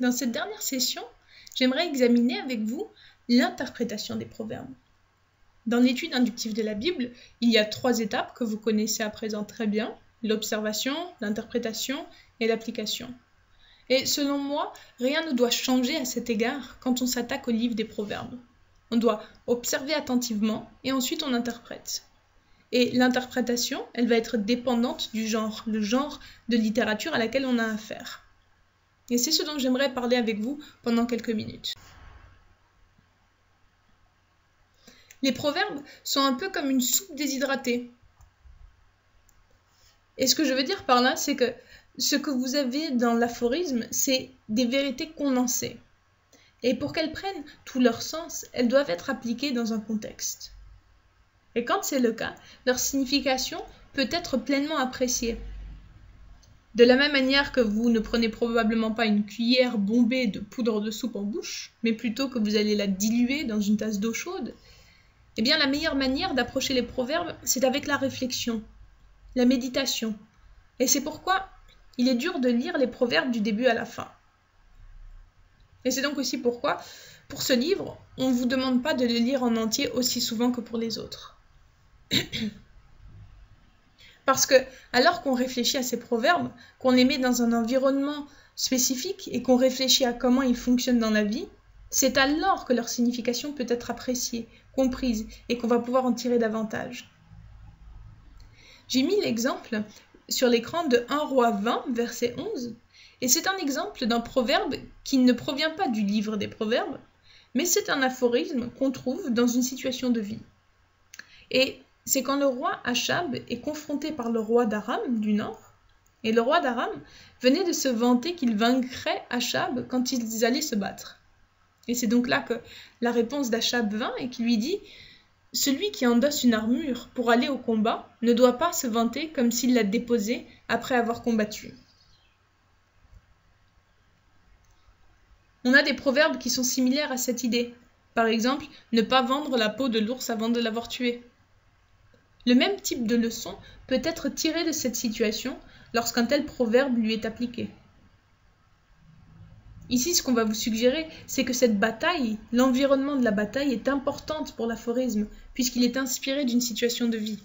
Dans cette dernière session, j'aimerais examiner avec vous l'interprétation des proverbes. Dans l'étude inductive de la Bible, il y a 3 étapes que vous connaissez à présent très bien, l'observation, l'interprétation et l'application. Et selon moi, rien ne doit changer à cet égard quand on s'attaque au livre des proverbes. On doit observer attentivement et ensuite on interprète. Et l'interprétation, elle va être dépendante du genre, le genre de littérature à laquelle on a affaire. Et c'est ce dont j'aimerais parler avec vous pendant quelques minutes. Les proverbes sont un peu comme une soupe déshydratée. Et ce que je veux dire par là, c'est que ce que vous avez dans l'aphorisme, c'est des vérités condensées. Et pour qu'elles prennent tout leur sens, elles doivent être appliquées dans un contexte. Et quand c'est le cas, leur signification peut être pleinement appréciée. De la même manière que vous ne prenez probablement pas une cuillère bombée de poudre de soupe en bouche, mais plutôt que vous allez la diluer dans une tasse d'eau chaude, eh bien la meilleure manière d'approcher les proverbes, c'est avec la réflexion, la méditation. Et c'est pourquoi il est dur de lire les proverbes du début à la fin. Et c'est donc aussi pourquoi, pour ce livre, on ne vous demande pas de le lire en entier aussi souvent que pour les autres. Parce que, alors qu'on réfléchit à ces proverbes, qu'on les met dans un environnement spécifique et qu'on réfléchit à comment ils fonctionnent dans la vie, c'est alors que leur signification peut être appréciée, comprise et qu'on va pouvoir en tirer davantage. J'ai mis l'exemple sur l'écran de 1 Roi 20, verset 11, et c'est un exemple d'un proverbe qui ne provient pas du livre des proverbes, mais c'est un aphorisme qu'on trouve dans une situation de vie. Et c'est quand le roi Achab est confronté par le roi d'Aram du nord, et le roi d'Aram venait de se vanter qu'il vaincrait Achab quand ils allaient se battre. Et c'est donc là que la réponse d'Achab vint et qui lui dit « Celui qui endosse une armure pour aller au combat ne doit pas se vanter comme s'il l'a déposée après avoir combattu. » On a des proverbes qui sont similaires à cette idée. Par exemple, ne pas vendre la peau de l'ours avant de l'avoir tué. Le même type de leçon peut être tiré de cette situation lorsqu'un tel proverbe lui est appliqué. Ici, ce qu'on va vous suggérer, c'est que cette bataille, l'environnement de la bataille est importante pour l'aphorisme, puisqu'il est inspiré d'une situation de vie.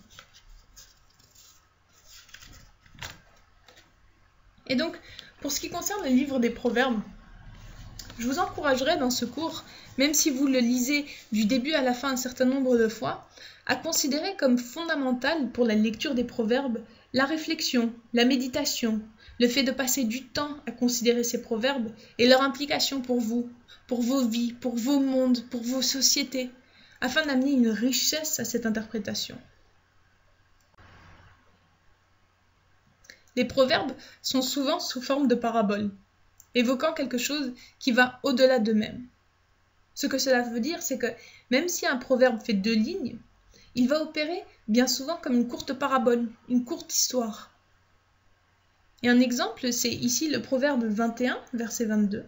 Et donc, pour ce qui concerne le livre des proverbes, je vous encouragerai dans ce cours, même si vous le lisez du début à la fin un certain nombre de fois, à considérer comme fondamental pour la lecture des proverbes la réflexion, la méditation, le fait de passer du temps à considérer ces proverbes et leur implication pour vous, pour vos vies, pour vos mondes, pour vos sociétés, afin d'amener une richesse à cette interprétation. Les proverbes sont souvent sous forme de paraboles, évoquant quelque chose qui va au-delà d'eux-mêmes. Ce que cela veut dire, c'est que même si un proverbe fait 2 lignes, il va opérer bien souvent comme une courte parabole, une courte histoire. Et un exemple, c'est ici le proverbe 21, verset 22.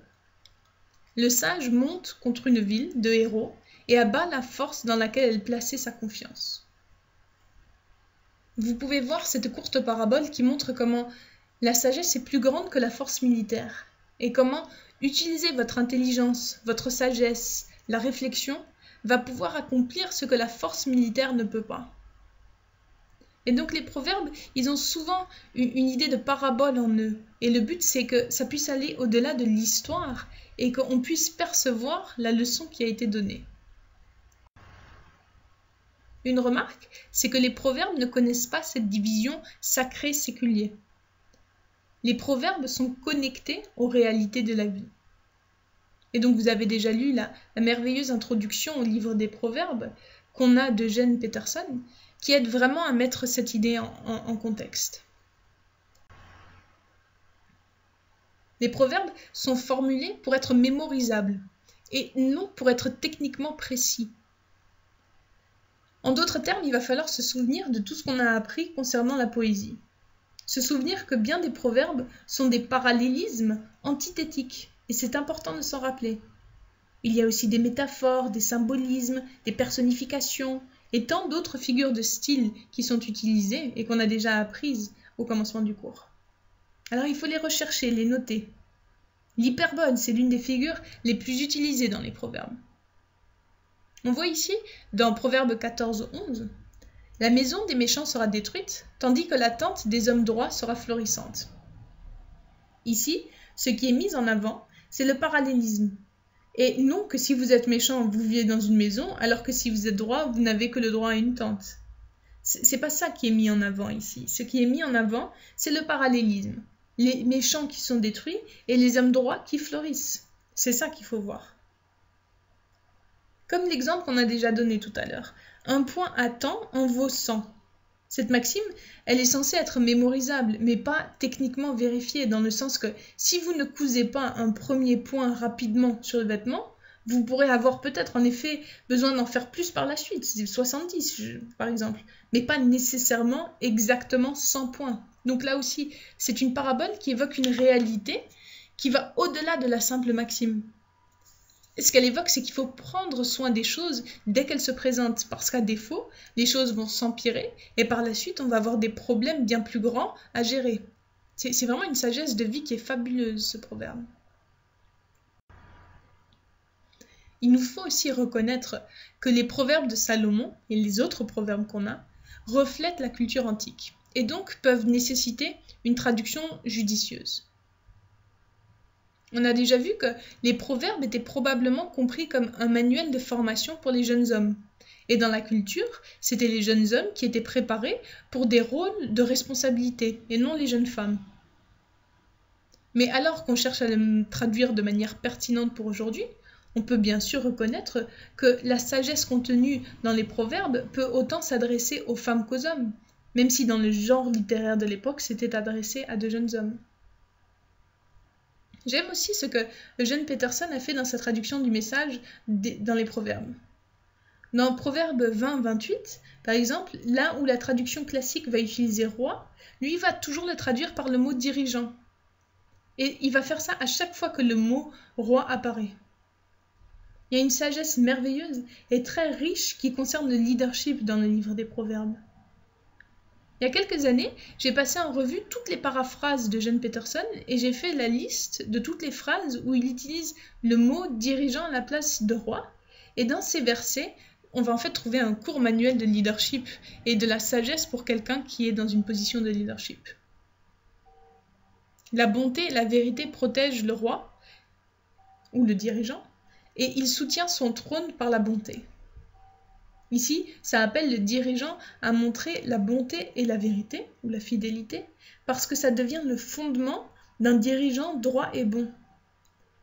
Le sage monte contre une ville de héros et abat la force dans laquelle elle plaçait sa confiance. Vous pouvez voir cette courte parabole qui montre comment la sagesse est plus grande que la force militaire et comment utiliser votre intelligence, votre sagesse, la réflexion va pouvoir accomplir ce que la force militaire ne peut pas. Et donc les proverbes, ils ont souvent une idée de parabole en eux. Et le but, c'est que ça puisse aller au-delà de l'histoire et qu'on puisse percevoir la leçon qui a été donnée. Une remarque, c'est que les proverbes ne connaissent pas cette division sacré-séculier. Les proverbes sont connectés aux réalités de la vie. Et donc vous avez déjà lu la merveilleuse introduction au livre des proverbes qu'on a d'Eugène Peterson, qui aide vraiment à mettre cette idée en contexte. Les proverbes sont formulés pour être mémorisables, et non pour être techniquement précis. En d'autres termes, il va falloir se souvenir de tout ce qu'on a appris concernant la poésie. Se souvenir que bien des proverbes sont des parallélismes antithétiques, et c'est important de s'en rappeler. Il y a aussi des métaphores, des symbolismes, des personnifications, et tant d'autres figures de style qui sont utilisées et qu'on a déjà apprises au commencement du cours. Alors il faut les rechercher, les noter. L'hyperbole, c'est l'une des figures les plus utilisées dans les proverbes. On voit ici, dans Proverbe 14:11, « La maison des méchants sera détruite, tandis que la tente des hommes droits sera florissante. » Ici, ce qui est mis en avant, c'est le parallélisme. Et non que si vous êtes méchant, vous vivez dans une maison, alors que si vous êtes droit, vous n'avez que le droit à une tente. C'est pas ça qui est mis en avant ici. Ce qui est mis en avant, c'est le parallélisme. Les méchants qui sont détruits et les hommes droits qui florissent. C'est ça qu'il faut voir. Comme l'exemple qu'on a déjà donné tout à l'heure. Un point à temps en vaut 100. Cette maxime, elle est censée être mémorisable, mais pas techniquement vérifiée, dans le sens que si vous ne cousez pas un premier point rapidement sur le vêtement, vous pourrez avoir peut-être en effet besoin d'en faire plus par la suite, 70 par exemple, mais pas nécessairement exactement 100 points. Donc là aussi, c'est une parabole qui évoque une réalité qui va au-delà de la simple maxime. Et ce qu'elle évoque, c'est qu'il faut prendre soin des choses dès qu'elles se présentent, parce qu'à défaut, les choses vont s'empirer et par la suite, on va avoir des problèmes bien plus grands à gérer. C'est vraiment une sagesse de vie qui est fabuleuse, ce proverbe. Il nous faut aussi reconnaître que les proverbes de Salomon et les autres proverbes qu'on a reflètent la culture antique et donc peuvent nécessiter une traduction judicieuse. On a déjà vu que les proverbes étaient probablement compris comme un manuel de formation pour les jeunes hommes. Et dans la culture, c'était les jeunes hommes qui étaient préparés pour des rôles de responsabilité et non les jeunes femmes. Mais alors qu'on cherche à le traduire de manière pertinente pour aujourd'hui, on peut bien sûr reconnaître que la sagesse contenue dans les proverbes peut autant s'adresser aux femmes qu'aux hommes, même si dans le genre littéraire de l'époque, c'était adressé à de jeunes hommes. J'aime aussi ce que Eugene Peterson a fait dans sa traduction du message dans les proverbes. Dans Proverbe 20-28, par exemple, là où la traduction classique va utiliser roi, lui va toujours le traduire par le mot dirigeant. Et il va faire ça à chaque fois que le mot roi apparaît. Il y a une sagesse merveilleuse et très riche qui concerne le leadership dans le livre des Proverbes. Il y a quelques années, j'ai passé en revue toutes les paraphrases de Eugene Peterson et j'ai fait la liste de toutes les phrases où il utilise le mot dirigeant à la place de roi. Et dans ces versets, on va en fait trouver un court manuel de leadership et de la sagesse pour quelqu'un qui est dans une position de leadership. La bonté et la vérité protègent le roi ou le dirigeant et il soutient son trône par la bonté. Ici, ça appelle le dirigeant à montrer la bonté et la vérité, ou la fidélité, parce que ça devient le fondement d'un dirigeant droit et bon.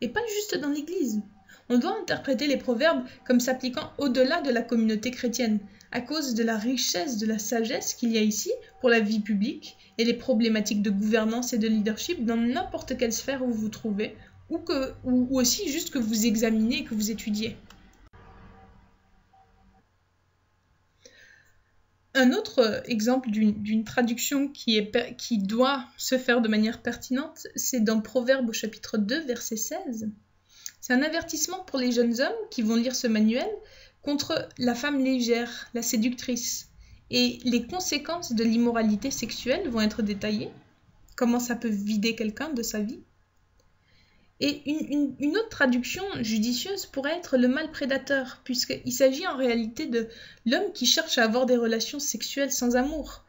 Et pas juste dans l'Église. On doit interpréter les proverbes comme s'appliquant au-delà de la communauté chrétienne, à cause de la richesse de la sagesse qu'il y a ici pour la vie publique et les problématiques de gouvernance et de leadership dans n'importe quelle sphère où vous vous trouvez, ou aussi juste que vous examinez et que vous étudiez. Un autre exemple d'une traduction qui doit se faire de manière pertinente, c'est dans Proverbes au chapitre 2, verset 16. C'est un avertissement pour les jeunes hommes qui vont lire ce manuel contre la femme légère, la séductrice. Et les conséquences de l'immoralité sexuelle vont être détaillées. Comment ça peut vider quelqu'un de sa vie. Et une autre traduction judicieuse pourrait être le mâle prédateur, puisqu'il s'agit en réalité de l'homme qui cherche à avoir des relations sexuelles sans amour,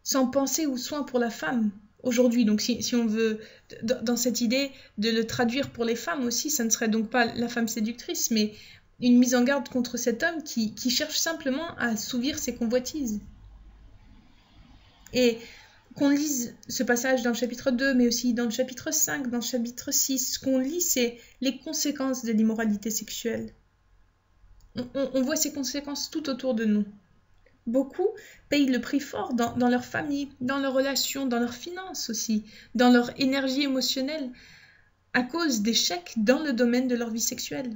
sans pensée ou soin pour la femme. Aujourd'hui, donc si on veut, dans cette idée de le traduire pour les femmes aussi, ça ne serait donc pas la femme séductrice, mais une mise en garde contre cet homme qui cherche simplement à assouvir ses convoitises. Et qu'on lise ce passage dans le chapitre 2, mais aussi dans le chapitre 5, dans le chapitre 6, ce qu'on lit, c'est les conséquences de l'immoralité sexuelle. On voit ces conséquences tout autour de nous. Beaucoup payent le prix fort dans leur famille, dans leurs relations, dans leurs finances aussi, dans leur énergie émotionnelle, à cause d'échecs dans le domaine de leur vie sexuelle.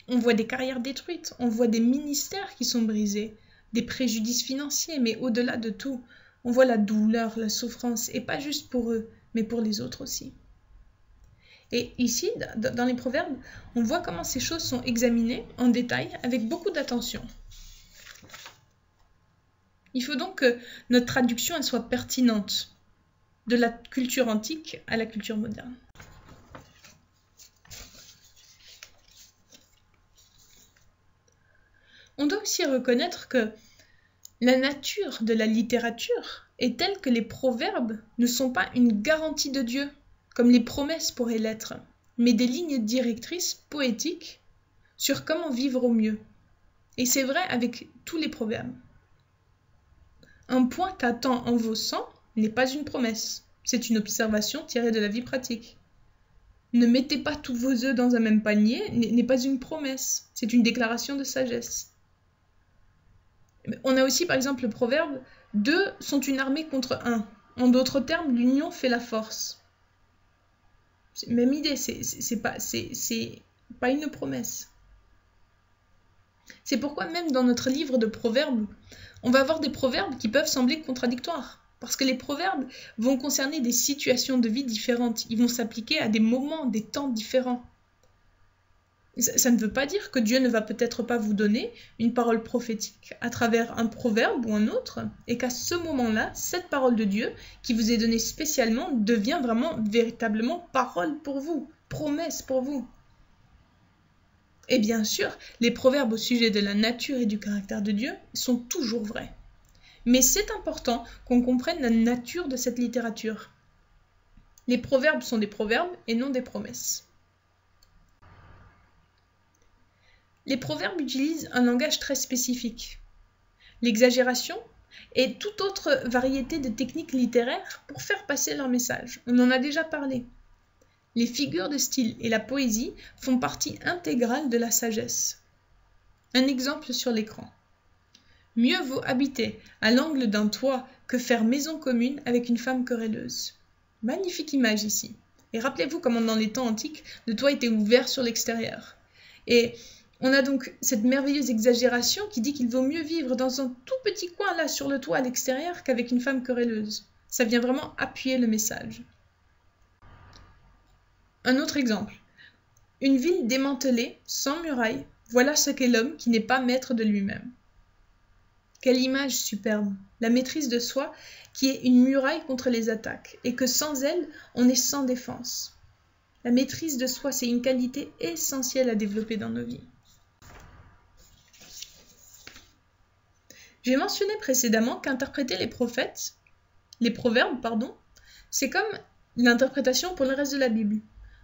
On voit des carrières détruites, on voit des ministères qui sont brisés, des préjudices financiers, mais au-delà de tout, on voit la douleur, la souffrance, et pas juste pour eux, mais pour les autres aussi. Et ici, dans les proverbes, on voit comment ces choses sont examinées en détail avec beaucoup d'attention. Il faut donc que notre traduction elle soit pertinente de la culture antique à la culture moderne. On doit aussi reconnaître que la nature de la littérature est telle que les proverbes ne sont pas une garantie de Dieu, comme les promesses pourraient l'être, mais des lignes directrices poétiques sur comment vivre au mieux. Et c'est vrai avec tous les proverbes. Un point qu'attend en vos sangs n'est pas une promesse, c'est une observation tirée de la vie pratique. Ne mettez pas tous vos œufs dans un même panier n'est pas une promesse, c'est une déclaration de sagesse. On a aussi par exemple le proverbe « Deux sont une armée contre un ». En d'autres termes, l'union fait la force. C'est la même idée, c'est pas une promesse. C'est pourquoi même dans notre livre de proverbes, on va avoir des proverbes qui peuvent sembler contradictoires. Parce que les proverbes vont concerner des situations de vie différentes. Ils vont s'appliquer à des moments, des temps différents. Ça ne veut pas dire que Dieu ne va peut-être pas vous donner une parole prophétique à travers un proverbe ou un autre, et qu'à ce moment-là, cette parole de Dieu qui vous est donnée spécialement devient vraiment, véritablement parole pour vous, promesse pour vous. Et bien sûr, les proverbes au sujet de la nature et du caractère de Dieu sont toujours vrais. Mais c'est important qu'on comprenne la nature de cette littérature. Les proverbes sont des proverbes et non des promesses. Les proverbes utilisent un langage très spécifique. L'exagération et toute autre variété de techniques littéraires pour faire passer leur message. On en a déjà parlé. Les figures de style et la poésie font partie intégrale de la sagesse. Un exemple sur l'écran. Mieux vaut habiter à l'angle d'un toit que faire maison commune avec une femme querelleuse. Magnifique image ici. Et rappelez-vous comment dans les temps antiques, le toit était ouvert sur l'extérieur. Et on a donc cette merveilleuse exagération qui dit qu'il vaut mieux vivre dans un tout petit coin là sur le toit à l'extérieur qu'avec une femme querelleuse. Ça vient vraiment appuyer le message. Un autre exemple. Une ville démantelée, sans murailles, voilà ce qu'est l'homme qui n'est pas maître de lui-même. Quelle image superbe, la maîtrise de soi qui est une muraille contre les attaques et que sans elle, on est sans défense. La maîtrise de soi, c'est une qualité essentielle à développer dans nos vies. J'ai mentionné précédemment qu'interpréter les proverbes, c'est comme l'interprétation pour le reste de la Bible.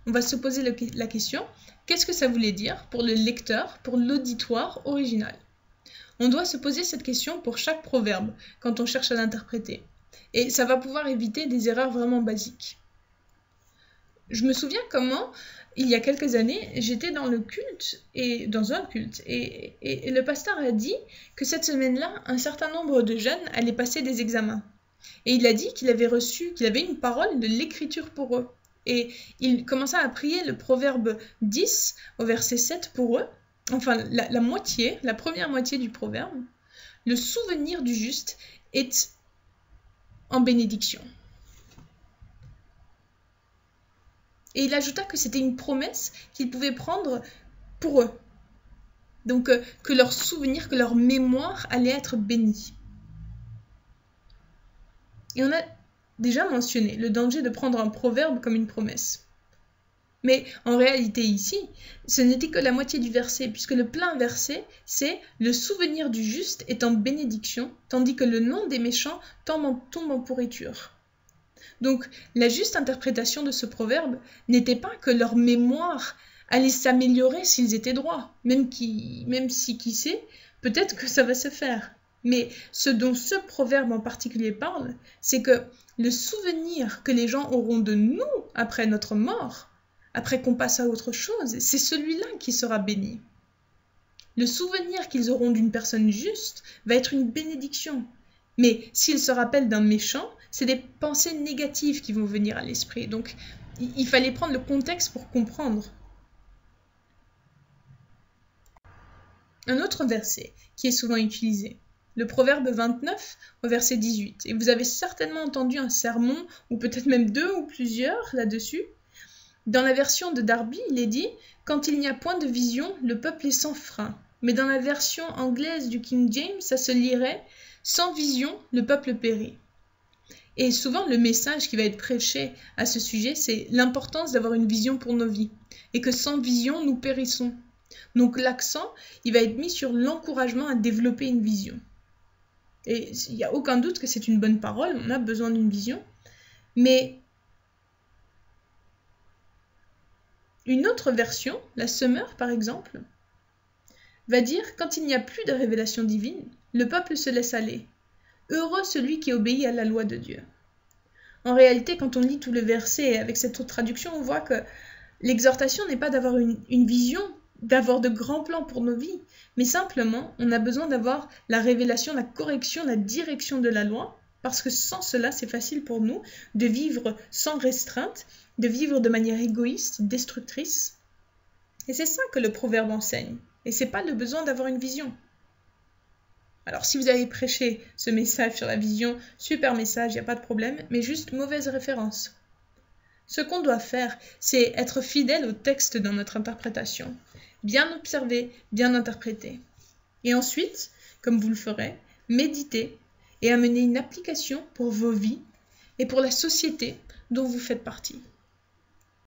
On va se poser la question, qu'est-ce que ça voulait dire pour le lecteur, pour l'auditoire original ? On doit se poser cette question pour chaque proverbe quand on cherche à l'interpréter. Et ça va pouvoir éviter des erreurs vraiment basiques. Je me souviens comment, il y a quelques années, j'étais dans un culte, et le pasteur a dit que cette semaine-là, un certain nombre de jeunes allaient passer des examens. Et il a dit qu'il avait une parole de l'écriture pour eux. Et il commença à prier le proverbe 10 au verset 7 pour eux. Enfin, la première moitié du proverbe, le souvenir du juste est en bénédiction. Et il ajouta que c'était une promesse qu'ils pouvaient prendre pour eux. Donc, que leur souvenir, que leur mémoire allait être bénie. Et on a déjà mentionné le danger de prendre un proverbe comme une promesse. Mais en réalité ici, ce n'était que la moitié du verset, puisque le plein verset, c'est « le souvenir du juste est en bénédiction, tandis que le nom des méchants tombe en pourriture ». Donc, la juste interprétation de ce proverbe n'était pas que leur mémoire allait s'améliorer s'ils étaient droits, même si, qui sait, peut-être que ça va se faire. Mais ce dont ce proverbe en particulier parle, c'est que le souvenir que les gens auront de nous après notre mort, après qu'on passe à autre chose, c'est celui-là qui sera béni. Le souvenir qu'ils auront d'une personne juste va être une bénédiction. Mais s'ils se rappellent d'un méchant, c'est des pensées négatives qui vont venir à l'esprit. Donc, il fallait prendre le contexte pour comprendre. Un autre verset qui est souvent utilisé, le proverbe 29 au verset 18. Et vous avez certainement entendu un sermon, ou peut-être même deux ou plusieurs là-dessus. Dans la version de Darby, il est dit « Quand il n'y a point de vision, le peuple est sans frein ». Mais dans la version anglaise du King James, ça se lirait « Sans vision, le peuple périt ». Et souvent, le message qui va être prêché à ce sujet, c'est l'importance d'avoir une vision pour nos vies. Et que sans vision, nous périssons. Donc l'accent, il va être mis sur l'encouragement à développer une vision. Et il n'y a aucun doute que c'est une bonne parole, on a besoin d'une vision. Mais une autre version, la Summer par exemple, va dire « Quand il n'y a plus de révélation divine, le peuple se laisse aller. Heureux celui qui obéit à la loi de Dieu. » En réalité, quand on lit tout le verset avec cette autre traduction, on voit que l'exhortation n'est pas d'avoir une vision, d'avoir de grands plans pour nos vies, mais simplement, on a besoin d'avoir la révélation, la correction, la direction de la loi, parce que sans cela, c'est facile pour nous de vivre sans restreinte, de vivre de manière égoïste, destructrice. Et c'est ça que le proverbe enseigne, et c'est pas le besoin d'avoir une vision. Alors si vous avez prêché ce message sur la vision, super message, il n'y a pas de problème, mais juste mauvaise référence. Ce qu'on doit faire, c'est être fidèle au texte dans notre interprétation, bien observer, bien interpréter. Et ensuite, comme vous le ferez, méditer et amener une application pour vos vies et pour la société dont vous faites partie.